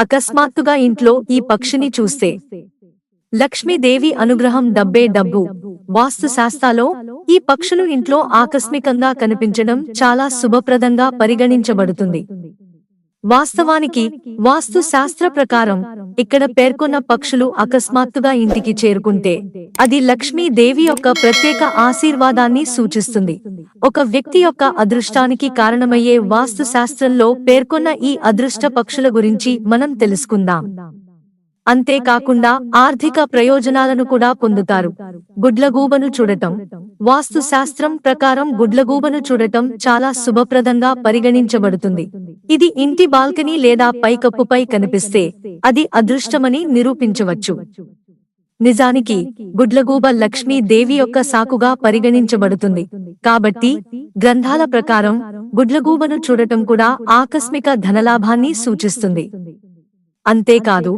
అకస్మాత్తుగా ఇంట్లో ఈ పక్షిని చూస్తే లక్ష్మీదేవి అనుగ్రహం డబ్బు. వాస్తు శాస్త్రాలో ఈ పక్షులు ఇంట్లో ఆకస్మికంగా కనిపించడం చాలా శుభప్రదంగా పరిగణించబడుతుంది. వాస్తవానికి వాస్తు శాస్త్ర ప్రకారం ఇక్కడ పేర్కొన్న పక్షులు అకస్మాత్తుగా ఇంటికి చేరుకుంటే అది లక్ష్మీదేవి యొక్క ప్రత్యేక ఆశీర్వాదాన్ని సూచిస్తుంది. ఒక వ్యక్తి యొక్క అదృష్టానికి కారణమయ్యే వాస్తు శాస్త్రంలో పేర్కొన్న ఈ అదృష్ట పక్షుల గురించి మనం తెలుసుకుందాం. అంతేకాకుండా ఆర్థిక ప్రయోజనాలను కూడా పొందుతారు. గుడ్లగూబను చూడటం. వాస్తు శాస్త్రం ప్రకారం గుడ్లగూబను చూడటం చాలా శుభప్రదంగా పరిగణించబడుతుంది. ఇది ఇంటి బాల్కనీ లేదా పైకప్పుపై కనిపిస్తే అది అదృష్టమని నిరూపించవచ్చు. నిజానికి గుడ్లగూబ లక్ష్మీదేవి యొక్క సాకుగా పరిగణించబడుతుంది. కాబట్టి గ్రంథాల ప్రకారం గుడ్లగూబను చూడటం కూడా ఆకస్మిక ధనలాభాన్ని సూచిస్తుంది. అంతేకాదు,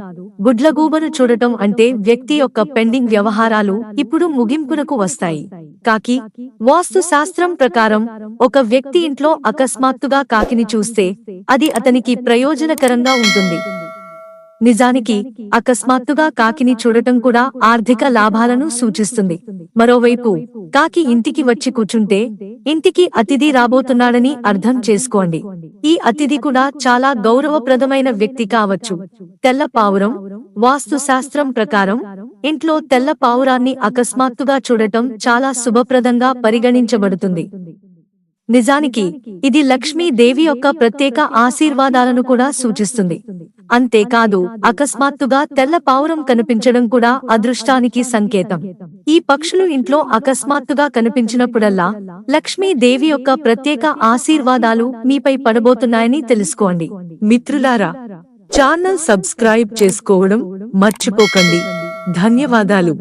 గుడ్లగూబను చూడటం అంటే వ్యక్తి యొక్క పెండింగ్ వ్యవహారాలు ఇప్పుడు ముగింపునకు వస్తాయి. కాకి. వాస్తు శాస్త్రం ప్రకారం ఒక వ్యక్తి ఇంట్లో అకస్మాత్తుగా కాకిని చూస్తే అది అతనికి ప్రయోజనకరంగా ఉంటుంది. నిజానికి అకస్మాత్తుగా కాకిని చూడటం కూడా ఆర్థిక లాభాలను సూచిస్తుంది. మరోవైపు కాకి ఇంటికి వచ్చి కూర్చుంటే ఇంటికి అతిథి రాబోతున్నాడని అర్థం చేసుకోండి. ఈ అతిథి కూడా చాలా గౌరవప్రదమైన వ్యక్తి కావచ్చు. తెల్ల పావురం. వాస్తు శాస్త్రం ప్రకారం ఇంట్లో తెల్ల పావురాన్ని అకస్మాత్తుగా చూడటం చాలా శుభప్రదంగా పరిగణించబడుతుంది. నిజానికి ఇది లక్ష్మీదేవి యొక్క ప్రత్యేక ఆశీర్వాదాలను కూడా సూచిస్తుంది. అంతేకాదు, అకస్మాత్తుగా తెల్ల పావురం కనిపించడం కూడా అదృష్టానికి సంకేతం. ఈ పక్షులు ఇంట్లో అకస్మాత్తుగా కనిపించినప్పుడల్లా లక్ష్మీదేవి యొక్క ప్రత్యేక ఆశీర్వాదాలు మీపై పడబోతున్నాయని తెలుసుకోండి. మిత్రులారా, ఛానల్ సబ్స్క్రైబ్ చేసుకోవడం మర్చిపోకండి. ధన్యవాదాలు.